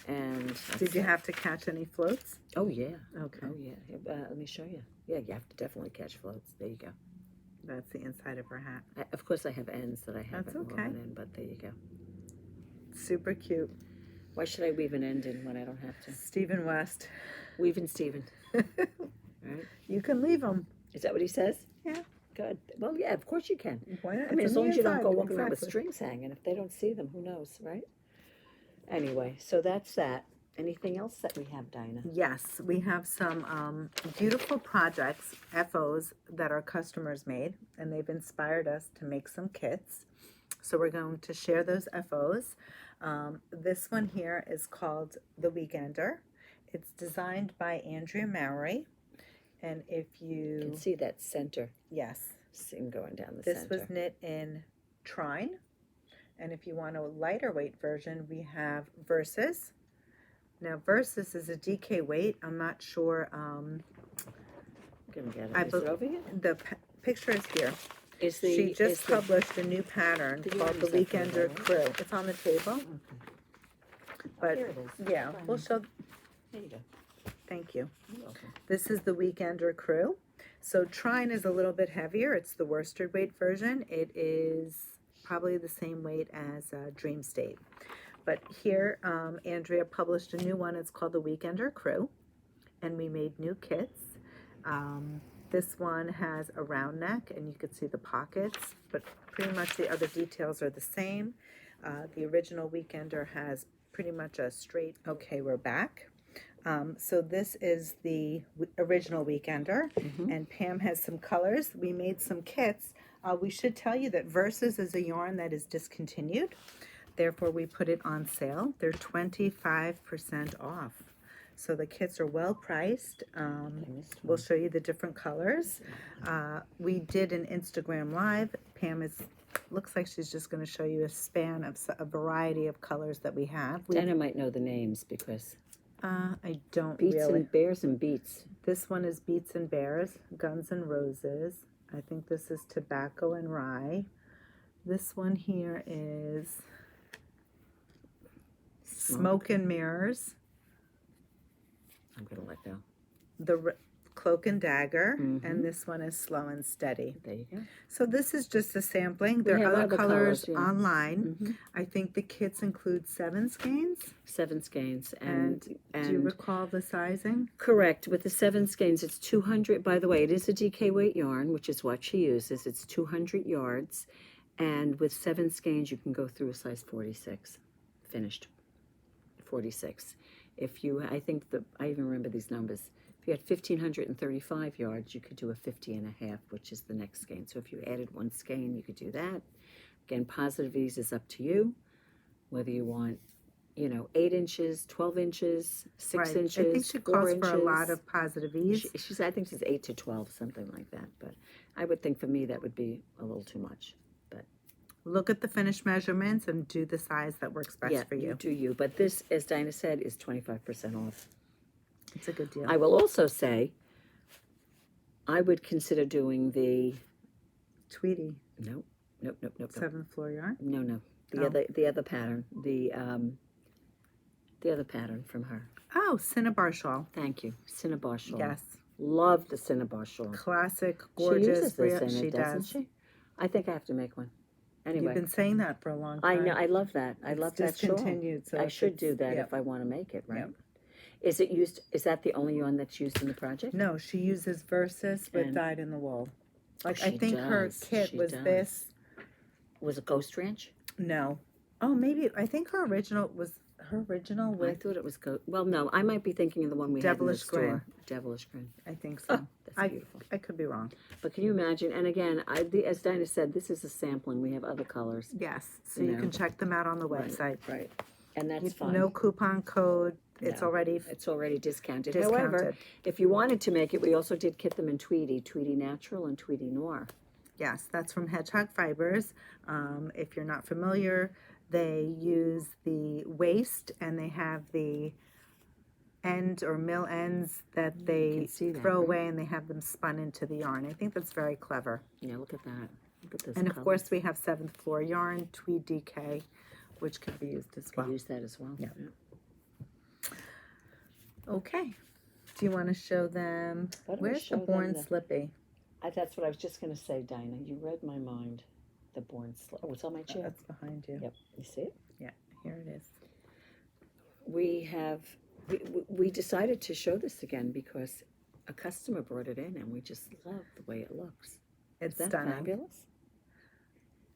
And Did you have to catch any floats? Oh yeah. Okay. Oh yeah. Let me show you. Yeah, you have to definitely catch floats. There you go. That's the inside of her hat. Of course, I have ends that I haven't That's okay. woven in, but there you go. Super cute. Why should I weave an end in when I don't have to? Stephen West. Weave in Stephen. Right? You can leave them. Is that what he says? Yeah. Good. Well, yeah, of course you can. Why not? I mean, It's as on long the as you don't go inside. walking around with Exactly. strings hanging. If they don't see them, who knows, right? Anyway, so that's that. Anything else that we have, Dinah? Yes, we have some beautiful projects, FOs, that our customers made, and they've inspired us to make some kits. So we're going to share those FOs. This one here is called The Weekender. It's designed by Andrea Mowry. And if You can you, see that center yes, seam going down the this center. was knit in Trine. And if you want a lighter weight version, we have Versus. Now, Versus is a DK weight. I'm not sure. Can we get it? I Is bel- it over here? The picture is here. Is the She is just the- published a new pattern Did you called The use that for Weekender the Crew. It's on the table. But Here it is. yeah, we'll show. There you go. Thank you. You're welcome. This is The Weekender Crew. So Trine is a little bit heavier. It's the worsted weight version. It is probably the same weight as Dream State. But here, Andrea published a new one. It's called the Weekender Crew, and we made new kits. This one has a round neck, and you can see the pockets, but pretty much the other details are the same. The original Weekender has pretty much a straight, okay, we're back. So this is the original Weekender, and Pam has some colors. We made some kits. We should tell you that Versus is a yarn that is discontinued. Therefore, we put it on sale. They're 25% off. So the kits are well priced. We'll show you the different colors. We did an Instagram Live. Pam looks like she's just going to show you a span of a variety of colors that we have. Dana might know the names because I don't Beats really. and Bears and Beats. This one is Beats and Bears, Guns and Roses. I think this is Tobacco and Rye. This one here is Smoke and Mirrors. I'm going to let go. The Cloak and Dagger, and this one is Slow and Steady. There you go. So this is just a sampling. There have are other other colors colors, yeah. online. I think the kits include 7 skeins. 7 skeins. And do you recall the sizing? Correct. With the 7 skeins, it's 200. By the way, it is a DK weight yarn, which is what she uses. It's 200 yards. And with 7 skeins, you can go through a size 46. Finished. 46. If you, I think I even remember these numbers. If you had 1,535 yards, you could do a 50 and a half, which is the next skein. So if you added 1 skein, you could do that. Again, positive ease is up to you. Whether you want, 8 inches, 12 inches, 6 inches, I think she 4 calls inches. for a lot of positive ease. I think she's 8 to 12, something like that. But I would think for me that would be a little too much. But Look at the finished measurements and do the size that works best for you. do you. But this, as Dinah said, is 25% off. It's a good deal. I will also say, I would consider doing the Tweety, nope. 7th floor yarn. No. Oh. The other pattern. The other pattern from her. Oh, Cinnabar Shawl. Thank you. Cinnabar shawl. Yes. Love the Cinnabar shawl. Classic, She gorgeous. uses this in She it, doesn't does. she? I think I have to make one. Anyway. You've been saying that for a long I time. know. I love that. I It's love that shawl. discontinued, so I if should it's- do that yep. if I want to make it, right? Yep. Is it used? Is that the only yarn that's used in the project? No, she uses Versus with And- dyed in the wool. Like I She think her does. kit She was does. this. Was it Ghost Ranch? No. Oh, maybe I think her original was I with. thought it was Ghost. Well, no, I might be thinking of the one we Devilish had in the Grin. store. Devilish Grin. I think so. Oh, that's beautiful. I could be wrong. But can you imagine? And again, as Dinah said, this is a sampling. We have other colors. Yes. So You you know. can check them out on the website. Right. And that's fine. No coupon code. It's No. already It's already discounted. discounted. However, if you wanted to make it, we also did kit them in Tweety Natural and Tweety Noir. Yes, that's from Hedgehog Fibers. If you're not familiar, they use the waste and they have the end or mill ends that they can see that, throw right? away and they have them spun into the yarn. I think that's very clever. Yeah, look at that. Look at this. And of color. course, we have 7th floor yarn, Tweed DK, which can be used as Can well. use that as well. Yeah. Okay. Do you want to show them? Why don't we Where's show the them Born the- Slippy? That's what I was just going to say, Dinah. You read my mind. The Born Slip. Oh, it's on my chair. That's behind you. Yep. You see it? Here it is. We decided to show this again because a customer brought it in and we just love the way it looks. It's Is that stunning. fabulous?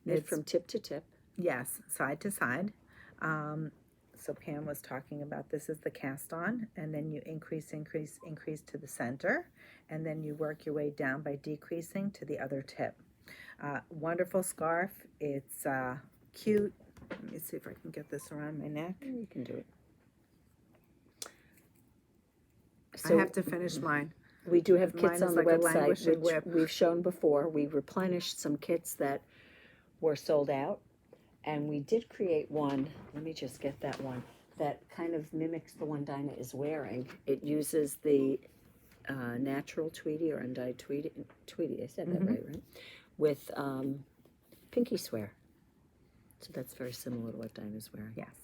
Knit It's- from tip to tip. Yes, side to side. So Pam was talking about this is the cast on, and then you increase to the center, and then you work your way down by decreasing to the other tip. Wonderful scarf. It's cute. Let me see if I can get this around my neck. You can do it. I have to finish mine. We do have Mine kits is on the like a website, languishing which whip. we've shown before. We replenished some kits that were sold out, and we did create one. Let me just get that one that kind of mimics the one Dinah is wearing. It uses the natural Tweety or undyed Tweety. I said that right? With pinky swear. So that's very similar to what Dinah's wearing. Yes.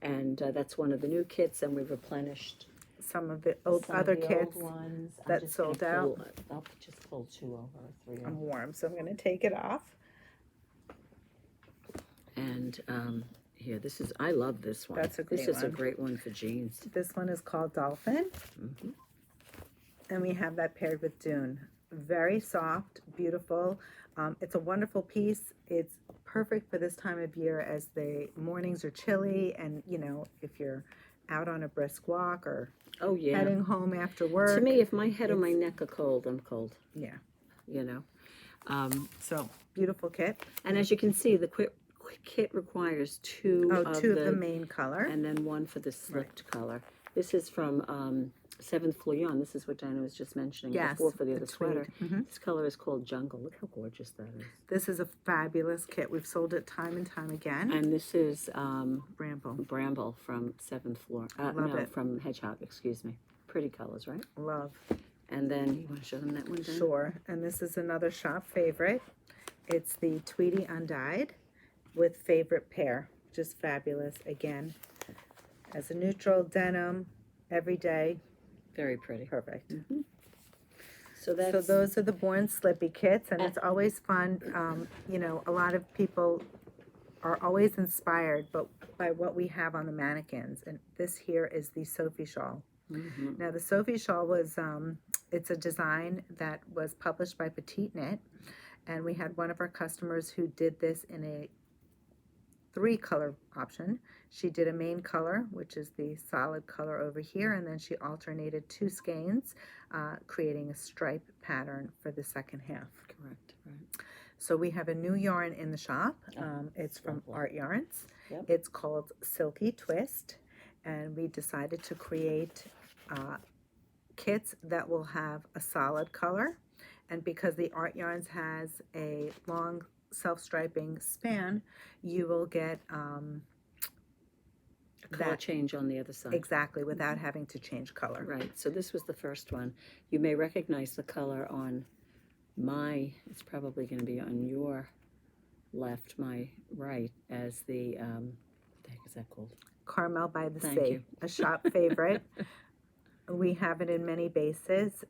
And that's one of the new kits, and we've replenished some of the other kits ones, that sold out. I'll just pull 2 over, or 3 I'm over. warm, so I'm going to take it off. And here, I love this one. That's a great This is a one. great one for jeans. This one is called Dolphin, Mhm. and we have that paired with Dune. Very soft, beautiful. It's a wonderful piece. It's perfect for this time of year as the mornings are chilly, and you know, if you're out on a brisk walk or Oh, yeah. heading home after work. To me, if my head or my neck are cold, I'm cold, Yeah. you know. So beautiful kit. And as you can see, the kit requires two of the main color. and then one for the slipped color. This is from 7th Floor Yarn. This is what Dinah was just mentioning Yes, before for the the other tweed. sweater. Mhm. This color is called Jungle. Look how gorgeous that is. This is a fabulous kit. We've sold it time and time again. And this is Bramble. from 7th Floor. Love it. From Hedgehog, excuse me. Pretty colors, right? Love. And then, you want to show them that one, Dinah? Sure. And this is another shop favorite. It's the Tweedy Undyed with Favorite Pair. Just fabulous. Again, as a neutral denim, every day. Very pretty. Perfect. So that's... So those are the Born Slippy kits, and it's always fun. You know, a lot of people are always inspired by what we have on the mannequins. And this here is the Sophie shawl. Mhm. Now the Sophie shawl was, it's a design that was published by Petite Knit, and we had one of our customers who did this in a 3-color option. She did a main color, which is the solid color over here, and then she alternated 2 skeins, creating a stripe pattern for the second half. Correct, right. So we have a new yarn in the shop. It's from lovely. Art Yarns. Yep. It's called Silky Twist, and we decided to create kits that will have a solid color. And because the Art Yarns has a long self-striping span, you will get A color change on the other side. exactly without having to change color. Right, so this was the first one. You may recognize the color on it's probably going to be on your left, my right, as the, what the heck is that called? Carmel by the Thank Sea, you. a shop favorite. We have it in many bases.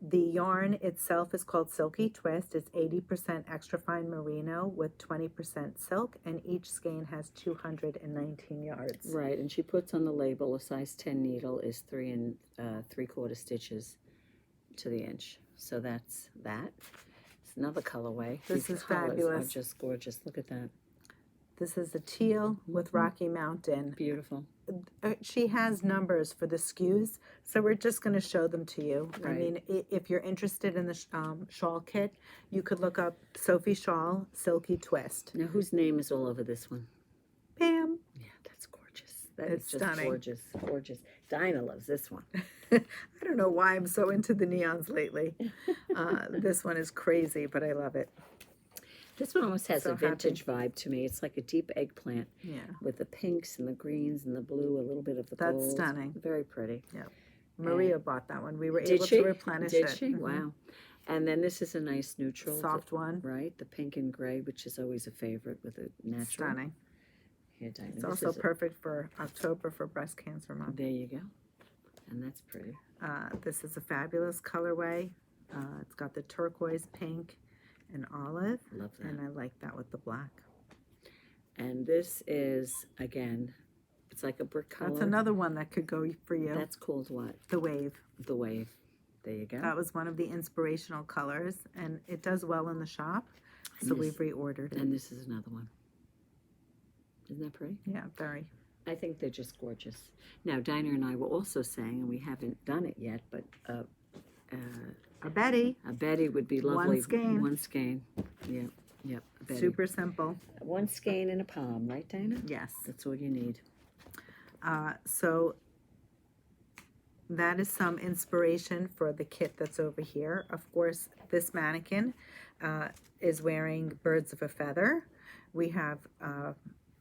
The yarn itself is called Silky Twist. It's 80% extra fine merino with 20% silk, and each skein has 219 yards. Right, and she puts on the label a size 10 needle is 3 3/4 stitches to the inch. So that's that. It's another colorway. This These is colors fabulous. are just gorgeous. Look at that. This is a teal with Rocky Mountain. Beautiful. She has numbers for the SKUs, so we're just going to show them to you. I Right. mean, if you're interested in the shawl kit, you could look up Sophie Shawl Silky Twist. Now, whose name is all over this one? Pam. Yeah, that's gorgeous. That It's is just stunning. gorgeous. Gorgeous. Dinah loves this one. I don't know why I'm so into the neons lately. This one is crazy, but I love it. This one almost has So a vintage vibe to me. It's like a deep eggplant Yeah, with the pinks and the greens and the blue, a little bit of the that's gold. stunning. Very pretty. Maria bought that one. We were Did able she? to replenish it. Did she? Mhm. Wow. And then this is a nice neutral. Soft one. Right? The pink and gray, which is always a favorite with a natural. Stunning. Here, Dinah. It's this also is perfect for October for Breast Cancer Month. There you go. And that's pretty. This is a fabulous colorway. It's got the turquoise, pink, and olive, Love that. and I like that with the black. And this is, again, it's like a brick color. That's another one that could go for you. That's called what? The wave. The wave. There you go. That was one of the inspirational colors, and it does well in the shop, so Yes. we've reordered it. And this is another one. Isn't that pretty? Yeah, very. I think they're just gorgeous. Now, Dinah and I were also saying, and we haven't done it yet, but A Betty. a Betty would be One lovely. skein. One skein. Yep, yep. A Betty. Super simple. One skein and a palm, right, Dinah? Yes. That's all you need. So that is some inspiration for the kit that's over here. Of course, this mannequin is wearing Birds of a Feather. We have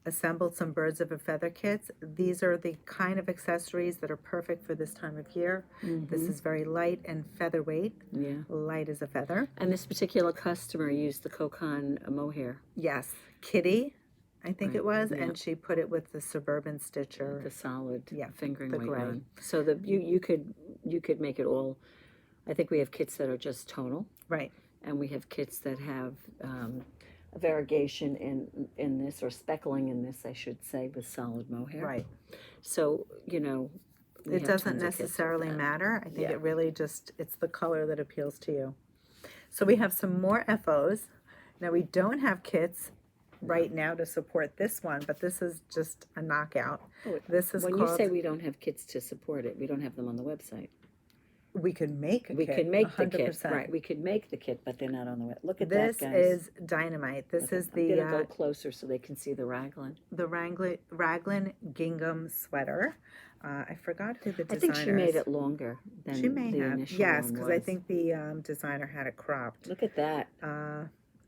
assembled some Birds of a Feather kits. These are the kind of accessories that are perfect for this time of year. This is very light and featherweight. Yeah. Light as a feather. And this particular customer used the Kokon mohair. Yes. Kitty I think Right, it was, yeah. and she put it with the Suburban Stitcher. The solid Yeah, fingering the weight gray. yarn. So you could make it all. I think we have kits that are just tonal, Right. and we have kits that have a variegation in this, or speckling in this, I should say, with solid mohair. Right. So we It have doesn't tons of kits like necessarily that. matter. I think Yeah. it really just, it's the color that appeals to you. So we have some more FOs. Now we don't have kits right now to support this one, but this is just a knockout. Oh, This is when called, you say we don't have kits to support it, we don't have them on the website. we could make a We kit. can make the 100%. kit, right? We could make the kit, but they're not on the web. Look at This that, guys. is dynamite. This Look is I'm gonna go the closer so they can see the raglan. Raglan Gingham sweater. I forgot who the I designer think she made is. it longer than She may the have. initial Yes, one because I was. think the designer had it cropped. Look at that.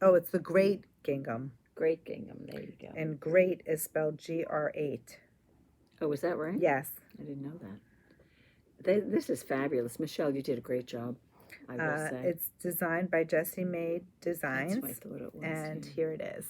Oh, it's the Great Gingham. Great gingham. There you go. And great is spelled GR8. Oh, is that right? Yes. I didn't know that. This is fabulous. Michelle, you did a great job, I will say. It's designed by Jessie Maed Designs. That's what I thought it was. And yeah. here it is.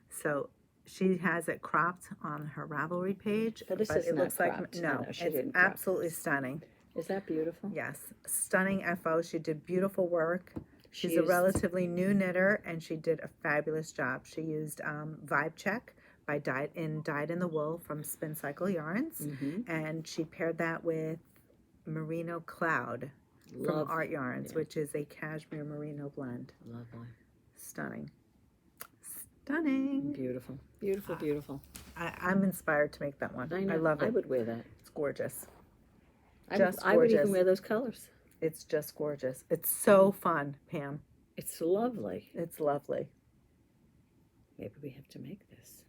So she has it cropped on her Ravelry page. But this is it not looks like cropped. no, No, she it's didn't crop. absolutely stunning. Is that beautiful? Yes, stunning FO. She did beautiful work. She's She a used- relatively new knitter, and she did a fabulous job. She used Vibe Check by Dyed in the Wool from Spin Cycle Yarns, Mhm. and she paired that with Merino Cloud from Love. Art Yarns, yeah. which is a cashmere merino blend. Lovely. Stunning. Stunning. Beautiful. Beautiful, beautiful. I'm inspired to make that one. I know. I love it. I would wear that. It's gorgeous. I Just would, I would even gorgeous. wear those colors. It's just gorgeous. It's so fun, Pam. It's lovely. It's lovely. Maybe we have to make this.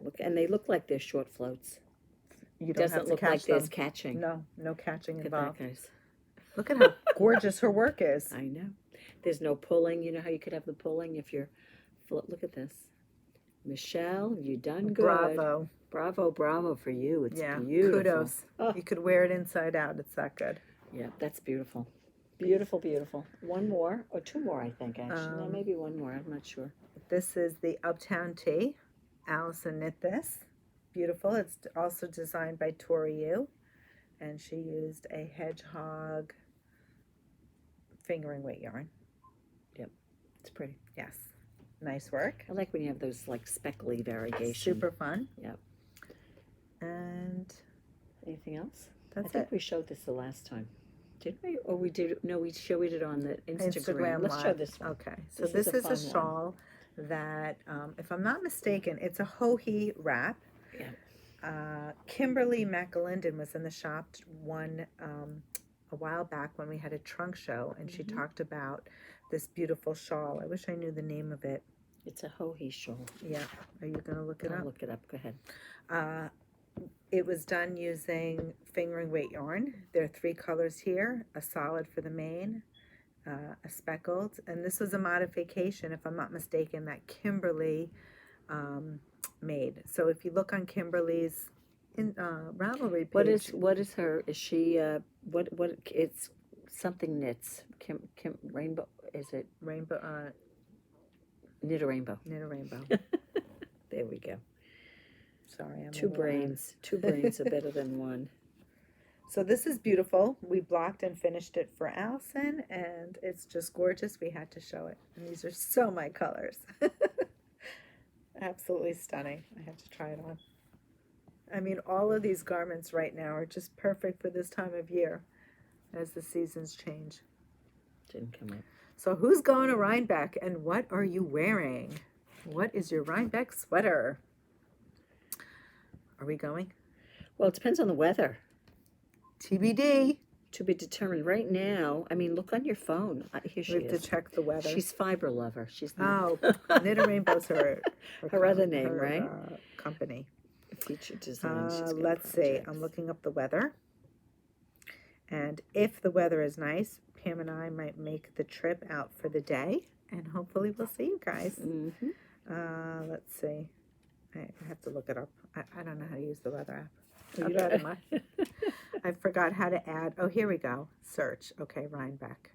Look, and they look like they're short floats. You don't Doesn't have to look like catch them. there's catching. No catching Look at that, involved. guys. Look at how gorgeous her work is. I know. There's no pulling. You know how you could have the pulling if you're. Look at this, Michelle. You done good. Bravo. Bravo, bravo for you. It's Yeah. beautiful. Kudos. Oh. You could wear it inside out. It's that good. Yeah, that's beautiful. Beautiful, beautiful. One more or two more, I think. Actually, no, maybe one more. I'm not sure. This is the Uptown Tee. Allison knit this. Beautiful. It's also designed by Tori Yu. And she used a hedgehog fingering weight yarn. It's pretty. Yes. Nice work. I like when you have those like speckly variations. Super fun. Yep. And Anything else? that's I think it. we showed this the last time. Did we? Or we did? No, we showed it on the Instagram. Let's Live. show this one. Okay. So This this is a is a fun one. shawl that, if I'm not mistaken, it's a Hohi wrap. Yeah. Kimberly McAlinden was in the shop a while back when we had a trunk show, and she talked about this beautiful shawl. I wish I knew the name of it. It's a Hohi shawl. Yeah. Are you going to look it I'll up? look it up. Go ahead. It was done using fingering weight yarn. There are 3 colors here, a solid for the mane, a speckled, and this was a modification, if I'm not mistaken, that Kimberly made. So if you look on Kimberly's Ravelry page, What is her? Is she what it's something knits. Kim Rainbow, is it rainbow, knit a rainbow? knit a rainbow. There we go. Sorry, I'm Two a little out. brains. Two brains are better than one. So this is beautiful. We blocked and finished it for Allison, and it's just gorgeous. We had to show it. And these are so my colors. Absolutely stunning. I had to try it on. I mean, all of these garments right now are just perfect for this time of year as the seasons change. Didn't come up. So who's going to Rhinebeck, and what are you wearing? What is your Rhinebeck sweater? Are we going? Well, it depends on the weather. TBD. To be determined right now. I mean, look on your phone. Here she We have is. to check the weather. She's fiber lover. She's not. Oh, Knit a Rainbow's her other name, right? Company. Feature design. She's got Let's see. projects. I'm looking up the weather. And if the weather is nice, Pam and I might make the trip out for the day. And hopefully we'll see you guys. Mhm. Let's see. I have to look it up. I don't know how to use the weather app. You I've got it in my- I forgot how to add. Oh, here we go. Search. Okay, Rhinebeck.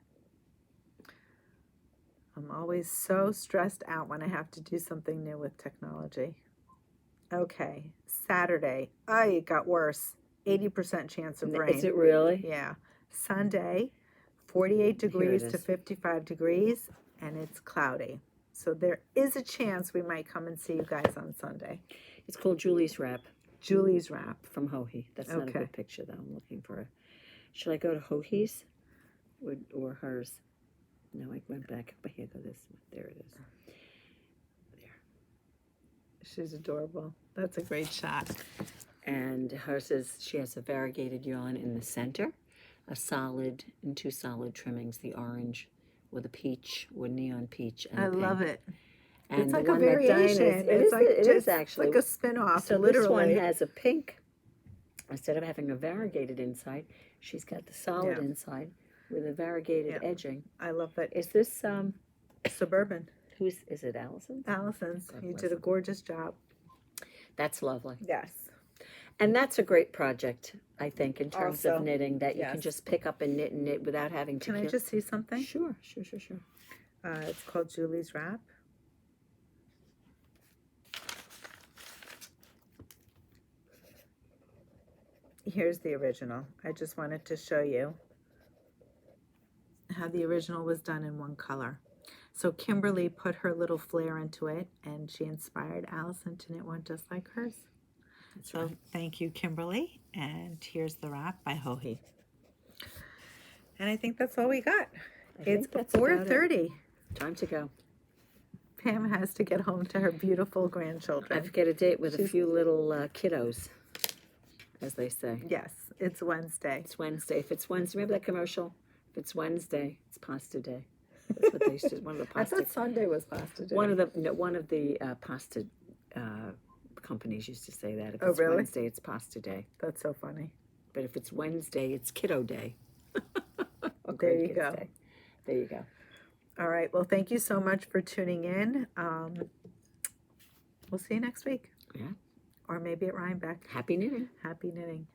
I'm always so stressed out when I have to do something new with technology. Okay, Saturday. Oh, it got worse. 80% chance of rain. Is it really? Yeah. Sunday, 48 degrees to is. 55 degrees, and it's cloudy. So there is a chance we might come and see you guys on Sunday. It's called Julie's Wrap Julie's Wrap. from Hohi. That's not a Okay. good picture, though. I'm looking for it. Should I go to Hohi's or hers? No, I went back. But here, go this one. There it is. She's adorable. That's a great shot. And hers is, she has a variegated yarn in the center, a solid and two solid trimmings, the orange or the peach or neon peach. And I the love pink. it. And It's the like a one that Dinah's- variation. It is actually. like a spin-off, So literally. this one has a pink. Instead of having a variegated inside, she's got the solid Yeah. inside with a variegated Yeah. edging. I love that. Is this Suburban. is it Allison's? Allison's. God You bless did a her. gorgeous job. That's lovely. Yes. And that's a great project, I think, in terms Also, of knitting, that you can yes. just pick up and knit without having to Can I kill- just see something? Sure. It's called Julie's Wrap. Here's the original. I just wanted to show you how the original was done in one color. So Kimberly put her little flair into it, and she inspired Allison to knit one just like hers. That's So thank you, Kimberly. And here's the wrap by Hohi. And I think that's all we got. I It's think that's about it. 4:30. Time to go. Pam has to get home to her beautiful grandchildren. I've got a date with a She's- few little kiddos, as they say. Yes, it's Wednesday. It's Wednesday. If it's Wednesday, remember that commercial? If it's Wednesday, it's pasta day. That's what they used to. One of the I pasta. thought Sunday was pasta day. One of the pasta companies used to say that. If Oh, it's really? Wednesday, it's pasta day. That's so funny. But if it's Wednesday, it's kiddo day. Or There you grandkids go. day. There you go. All right. Well, thank you so much for tuning in. We'll see you next week. Yeah. Or maybe at Rhinebeck. Happy knitting. Happy knitting.